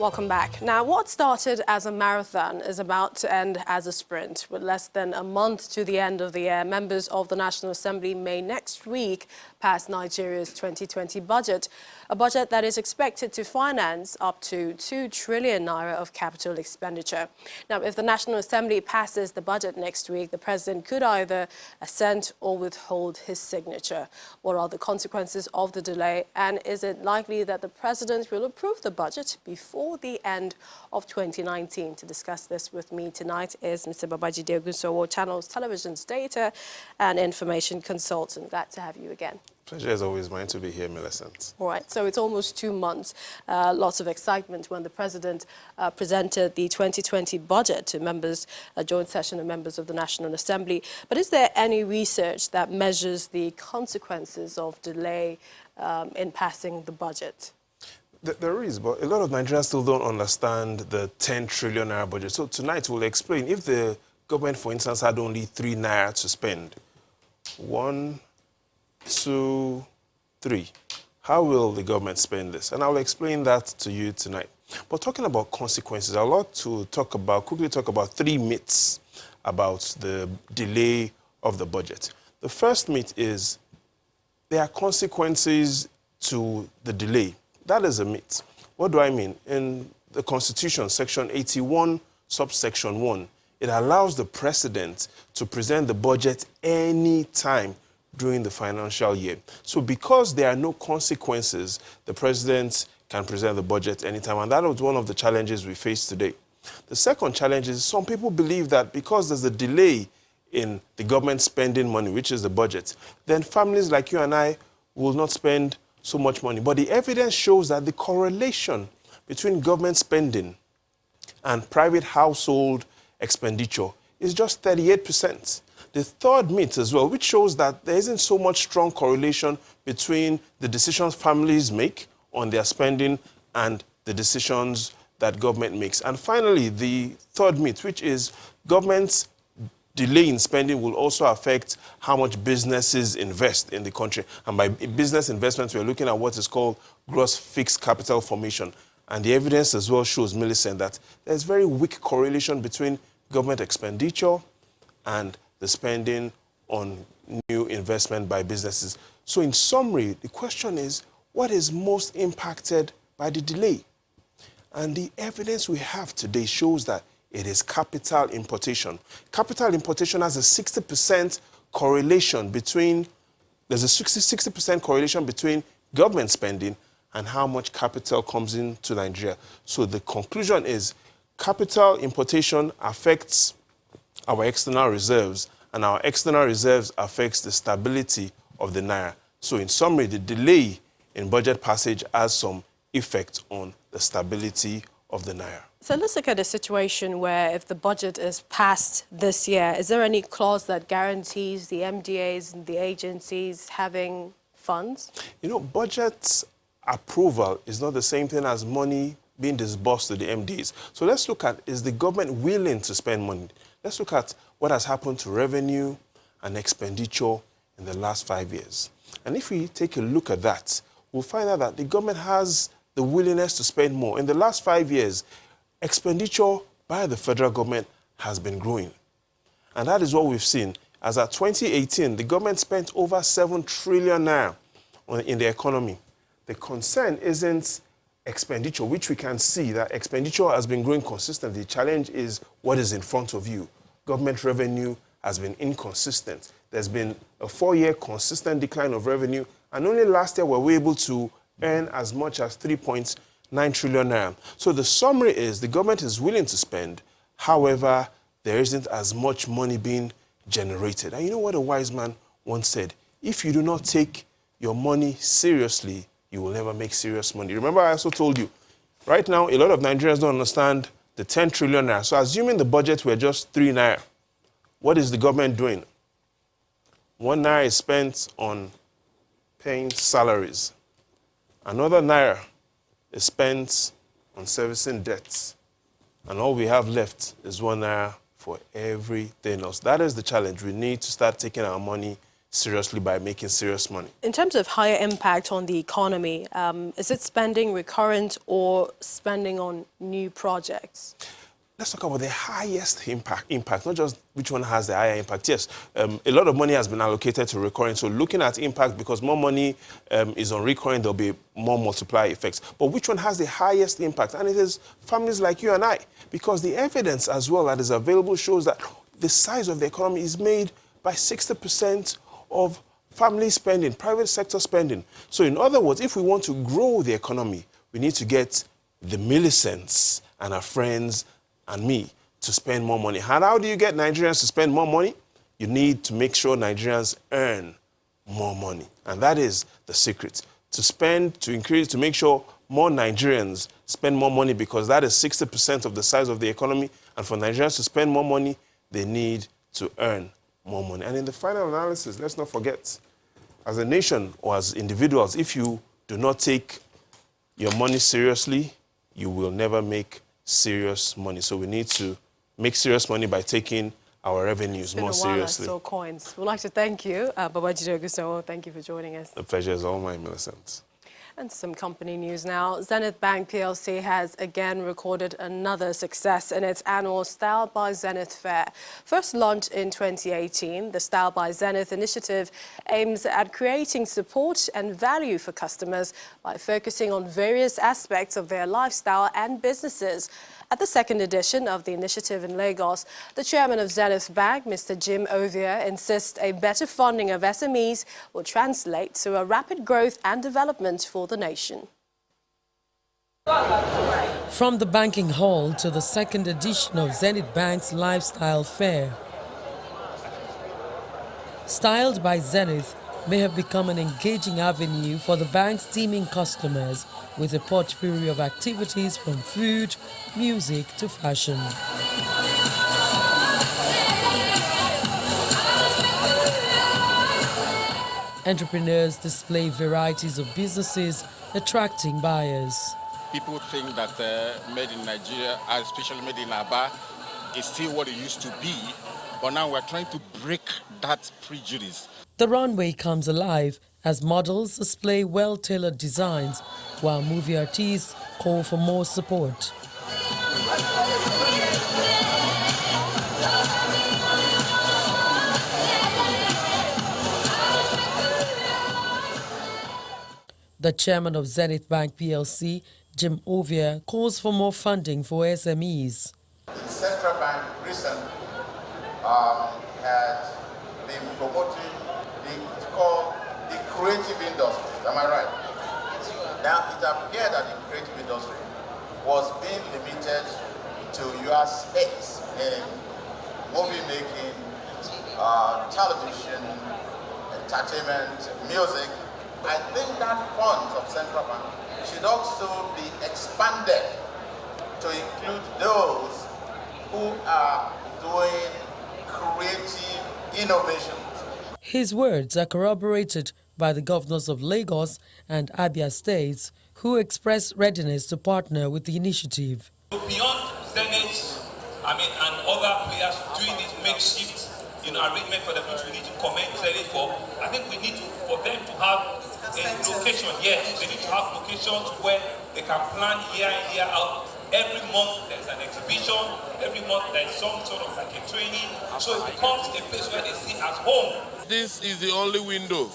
Welcome back. Now, what started as a marathon is about to end as a sprint. With less than a month to the end of the year, members of the National Assembly may next week pass Nigeria's 2020 budget, a budget that is expected to finance up to 2 trillion naira of capital expenditure. Now, if the National Assembly passes the budget next week, the president could either assent or withhold his signature. What are the consequences of the delay, and is it likely that the president will approve the budget before the end of 2019? To discuss this with me tonight is Mr. Babajide Ogunsowo, Channels Television's data and information consultant. Glad to have you again. Pleasure is always mine to be here, Millicent. All right, so it's almost 2 months. Lots of excitement when the president presented the 2020 budget to members, a joint session of members of the National Assembly. But is there any research that measures the consequences of delay in passing the budget? There is, but a lot of Nigerians still don't understand the 10 trillion naira budget. So tonight we'll explain if the government, for instance, had only 3 naira to spend. 1, 2, 3. How will the government spend this? And I'll explain that to you tonight. But talking about consequences, I'd like to quickly talk about 3 myths about the delay of the budget. The first myth is there are consequences to the delay. That is a myth. What do I mean? In the Constitution, Section 81, subsection 1, it allows the president to present the budget any time during the financial year. So because there are no consequences, the president can present the budget anytime. And that was one of the challenges we face today. The second challenge is some people believe that because there's a delay in the government spending money, which is the budget, then families like you and I will not spend so much money. But the evidence shows that the correlation between government spending and private household expenditure is just 38%. The third myth as well, which shows that there isn't so much strong correlation between the decisions families make on their spending and the decisions that government makes. And finally, the third myth, which is government's delay in spending will also affect how much businesses invest in the country. And by business investment, we're looking at what is called gross fixed capital formation. And the evidence as well shows, Millicent, that there's very weak correlation between government expenditure and the spending on new investment by businesses. So in summary, the question is, what is most impacted by the delay? And the evidence we have today shows that it is capital importation. Capital importation has a 60% correlation between, there's a 60% correlation between government spending and how much capital comes into Nigeria. So the conclusion is capital importation affects our external reserves, and our external reserves affects the stability of the naira. So in summary, the delay in budget passage has some effect on the stability of the naira. So let's look at a situation where if the budget is passed this year, is there any clause that guarantees the MDAs and the agencies having funds? You know, budget approval is not the same thing as money being disbursed to the MDs. So let's look at, is the government willing to spend money? Let's look at what has happened to revenue and expenditure in the last 5 years. And if we take a look at that, we'll find out that the government has the willingness to spend more. In the last 5 years, expenditure by the federal government has been growing. And that is what we've seen. As at 2018, the government spent over 7 trillion naira in the economy. The concern isn't expenditure, which we can see that expenditure has been growing consistently. The challenge is what is in front of you. Government revenue has been inconsistent. There's been a 4-year consistent decline of revenue, and only last year were we able to earn as much as 3.9 trillion naira. So the summary is the government is willing to spend, however, there isn't as much money being generated. And you know what a wise man once said? If you do not take your money seriously, you will never make serious money. Remember, I also told you, right now, a lot of Nigerians don't understand the 10 trillion naira. So assuming the budget were just 3 naira, what is the government doing? 1 naira is spent on paying salaries. Another naira is spent on servicing debts. And all we have left is 1 naira for everything else. That is the challenge. We need to start taking our money seriously by making serious money. In terms of higher impact on the economy, is it spending recurrent or spending on new projects? Let's talk about the highest impact, not just which one has the higher impact. Yes, a lot of money has been allocated to recurring. So looking at impact, because more money is on recurring, there'll be more multiplier effects. But which one has the highest impact? And it is families like you and I, because the evidence as well that is available shows that the size of the economy is made by 60% of family spending, private sector spending. So in other words, if we want to grow the economy, we need to get the Millicents and our friends and me to spend more money. And how do you get Nigerians to spend more money? You need to make sure Nigerians earn more money. And that is the secret. To spend, to increase, to make sure more Nigerians spend more money, because that is 60% of the size of the economy. And for Nigerians to spend more money, they need to earn more money. And in the final analysis, let's not forget, as a nation or as individuals, if you do not take your money seriously, you will never make serious money. So we need to make serious money by taking our revenues more seriously. I saw coins. We'd like to thank you, Babajide Ogunsanya. Thank you for joining us. The pleasure is all mine, Millicent. And some company news now. Zenith Bank PLC has again recorded another success in its annual Style by Zenith Fair. First launched in 2018, the Style by Zenith initiative aims at creating support and value for customers by focusing on various aspects of their lifestyle and businesses. At the second edition of the initiative in Lagos, the chairman of Zenith Bank, Mr. Jim Ovia, insists a better funding of SMEs will translate to a rapid growth and development for the nation. From the banking hall to the second edition of Zenith Bank's Lifestyle Fair. Styled by Zenith may have become an engaging avenue for the bank's teeming customers with a potpourri of activities from food, music to fashion. Entrepreneurs display varieties of businesses, attracting buyers. People think that made in Nigeria, especially made in Aba, is still what it used to be, but now we're trying to break that prejudice. The runway comes alive as models display well-tailored designs, while movie artists call for more support. The chairman of Zenith Bank PLC, Jim Ovia, calls for more funding for SMEs. The central bank recently had been promoting it's called the creative industry. Am I right? Now it appeared that the creative industry was being limited to your space in movie making, television, entertainment, music. I think that funds of central bank should also be expanded to include those who are doing creative innovations. His words are corroborated by the governors of Lagos and Abia states, who expressed readiness to partner with the initiative. Beyond Zenith, and other players doing this makeshift, arrangement for the which we need to commend Zenith for, I think we need for them to have a location. Yes, they need to have locations where they can plan year in, year out. Every month there's an exhibition, every month there's some sort of like a training, so it becomes a place where they see as home. This is the only window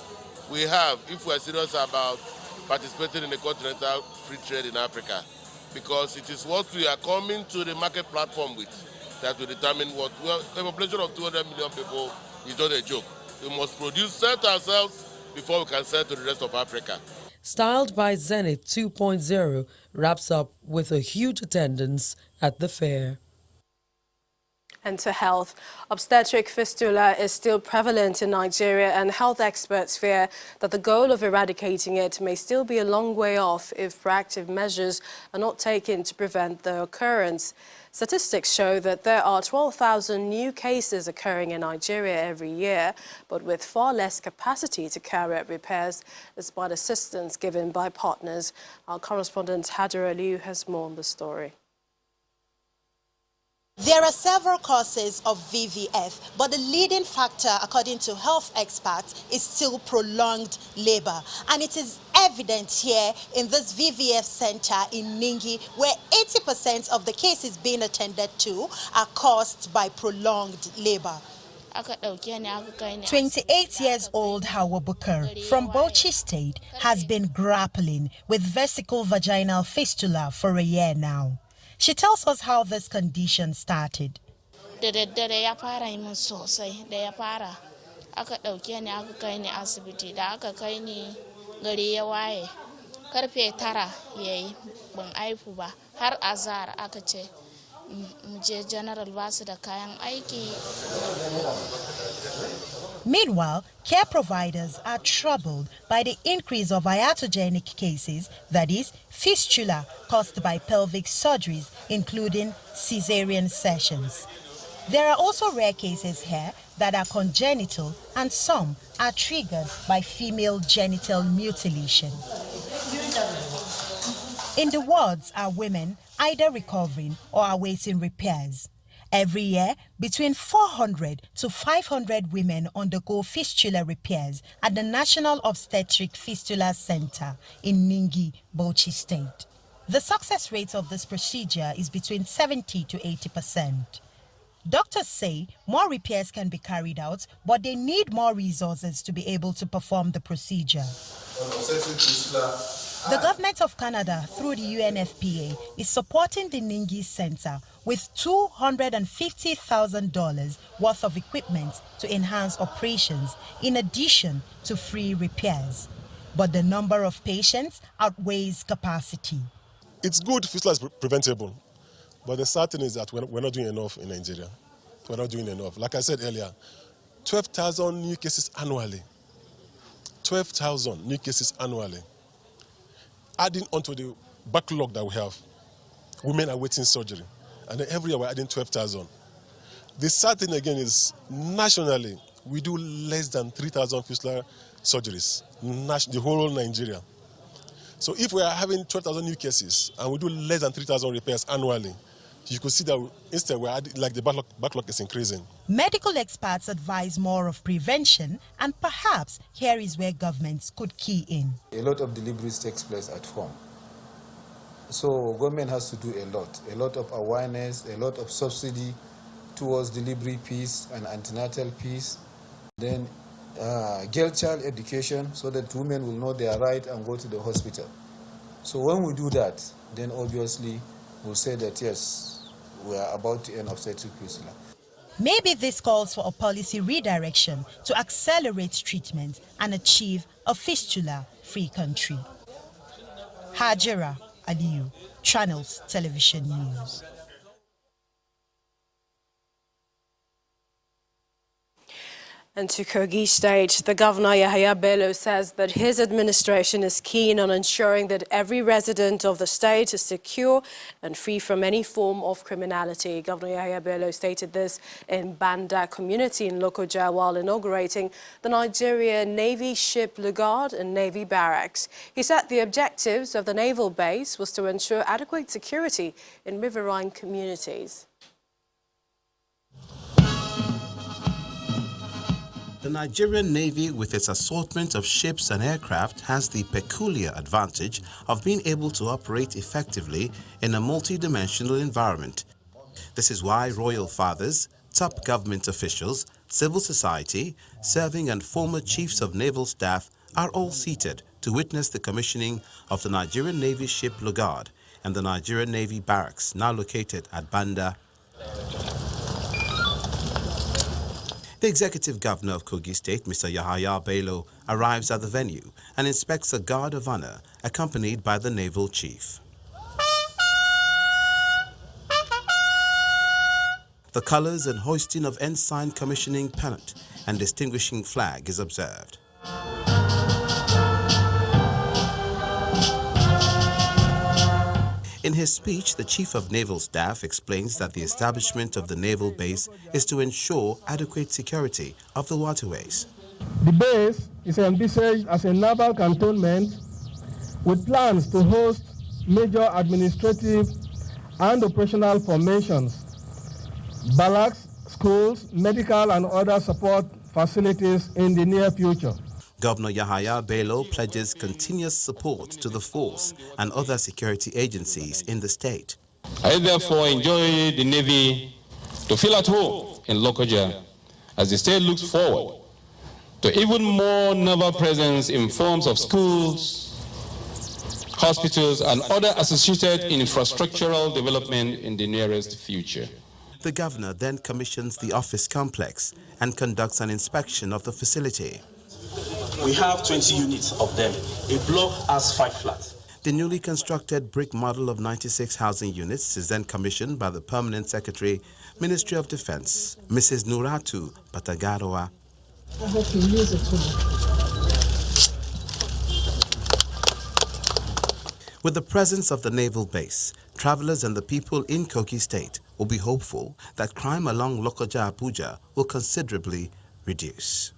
we have if we're serious about participating in the continental free trade in Africa, because it is what we are coming to the market platform with that will determine what. Well, a population of 200 million people is not a joke. We must produce, sell to ourselves before we can sell to the rest of Africa. Styled by Zenith 2.0 wraps up with a huge attendance at the fair. And to health, obstetric fistula is still prevalent in Nigeria, and health experts fear that the goal of eradicating it may still be a long way off if proactive measures are not taken to prevent the occurrence. Statistics show that there are 12,000 new cases occurring in Nigeria every year, but with far less capacity to carry out repairs despite assistance given by partners. Our correspondent Hadra Aliu has more on the story. There are several causes of VVF, but the leading factor, according to health experts, is still prolonged labor. And it is evident here in this VVF center in Ningi, where 80% of the cases being attended to are caused by prolonged labor. 28 years old Hawa Bukar from Bauchi State has been grappling with vesical vaginal fistula for a year now. She tells us how this condition started. Meanwhile, care providers are troubled by the increase of iatrogenic cases, that is, fistula, caused by pelvic surgeries, including cesarean sections. There are also rare cases here that are congenital, and some are triggered by female genital mutilation. In the wards are women either recovering or awaiting repairs. Every year, between 400 to 500 women undergo fistula repairs at the National Obstetric Fistula Center in Ningi, Bauchi State. The success rate of this procedure is between 70 to 80%. Doctors say more repairs can be carried out, but they need more resources to be able to perform the procedure. The government of Canada, through the UNFPA, is supporting the Ningi Center with $250,000 worth of equipment to enhance operations, in addition to free repairs. But the number of patients outweighs capacity. It's good fistula is preventable, but the sad thing is that we're not doing enough in Nigeria. We're not doing enough. Like I said earlier, 12,000 new cases annually. 12,000 new cases annually. Adding onto the backlog that we have, women are waiting surgery. And then every year we're adding 12,000. The sad thing again is, nationally, we do less than 3,000 fistula surgeries, the whole Nigeria. So if we are having 12,000 new cases and we do less than 3,000 repairs annually, you could see that instead we're adding, like the backlog is increasing. Medical experts advise more of prevention, and perhaps here is where governments could key in. A lot of deliveries takes place at home. So government has to do a lot of awareness, a lot of subsidy towards delivery piece and antenatal piece. Then girl child education so that women will know their right and go to the hospital. So when we do that, then obviously we'll say that yes, we are about to end obstetric fistula. Maybe this calls for a policy redirection to accelerate treatment and achieve a fistula-free country. Hajira Aliyu, Channels Television News. And to Kogi State, the Governor Yahaya Ballo says that his administration is keen on ensuring that every resident of the state is secure and free from any form of criminality. Governor Yahaya Ballo stated this in Banda community in Lokoja while inaugurating the Nigerian Navy Shipyard and Navy Barracks. He said the objectives of the naval base was to ensure adequate security in riverine communities. The Nigerian Navy, with its assortment of ships and aircraft, has the peculiar advantage of being able to operate effectively in a multi-dimensional environment. This is why royal fathers, top government officials, civil society, serving and former chiefs of naval staff are all seated to witness the commissioning of the Nigerian Navy Shipyard and the Nigerian Navy Barracks, now located at Banda. The Executive Governor of Kogi State, Mr. Yahaya Ballo, arrives at the venue and inspects a guard of honor accompanied by the Naval Chief. The colors and hoisting of ensign commissioning pennant and distinguishing flag is observed. In his speech, the Chief of Naval Staff explains that the establishment of the naval base is to ensure adequate security of the waterways. The base is envisaged as a naval cantonment with plans to host major administrative and operational formations barracks, schools, medical and other support facilities in the near future. Governor Yahaya Ballo pledges continuous support to the force and other security agencies in the state. I therefore enjoy the Navy to feel at home in Lokoja as the state looks forward to even more naval presence in forms of schools, hospitals, and other associated infrastructural development in the nearest future. The governor then commissions the office complex and conducts an inspection of the facility. We have 20 units of them. A block has 5 flats. The newly constructed brick model of 96 housing units is then commissioned by the Permanent Secretary, Ministry of Defense, Mrs. Nuratu Patagaroa. I hope you use it too. With the presence of the naval base, travelers and the people in Kogi State will be hopeful that crime along Lokoja-Abuja will considerably reduce.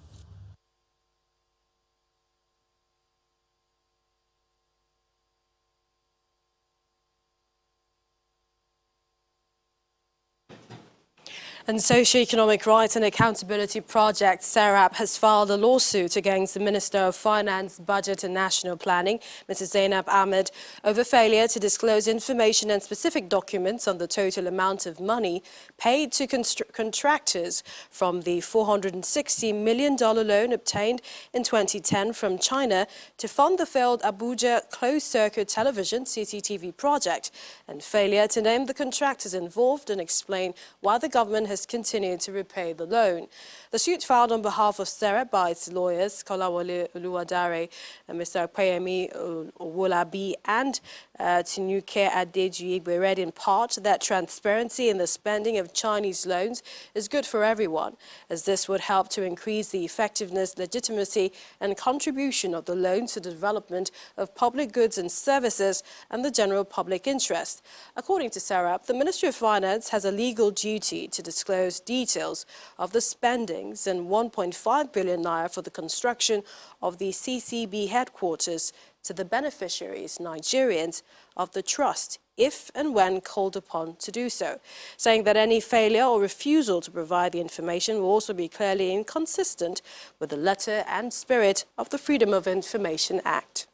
And Socio-Economic Rights and Accountability Project, SERAP, has filed a lawsuit against the Minister of Finance, Budget and National Planning, Mrs. Zainab Ahmed, over failure to disclose information and specific documents on the total amount of money paid to contractors from the $460 million loan obtained in 2010 from China to fund the failed Abuja closed-circuit television CCTV project, and failure to name the contractors involved and explain why the government has continued to repay the loan. The suit filed on behalf of SERAP by its lawyers, Kolawole Oluwadare, Mr. Payemi Owolabi, and Tinuke Adejuigbe, read in part that transparency in the spending of Chinese loans is good for everyone, as this would help to increase the effectiveness, legitimacy, and contribution of the loan to the development of public goods and services and the general public interest. According to SERAP, the Ministry of Finance has a legal duty to disclose details of the spendings and 1.5 billion naira for the construction of the CCB headquarters to the beneficiaries, Nigerians, of the trust, if and when called upon to do so, saying that any failure or refusal to provide the information will also be clearly inconsistent with the letter and spirit of the Freedom of Information Act.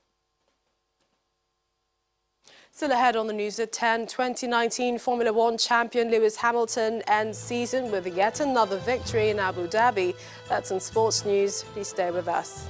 Still ahead on the news at 10, 2019 Formula One champion Lewis Hamilton ends season with yet another victory in Abu Dhabi. That's in sports news. Please stay with us.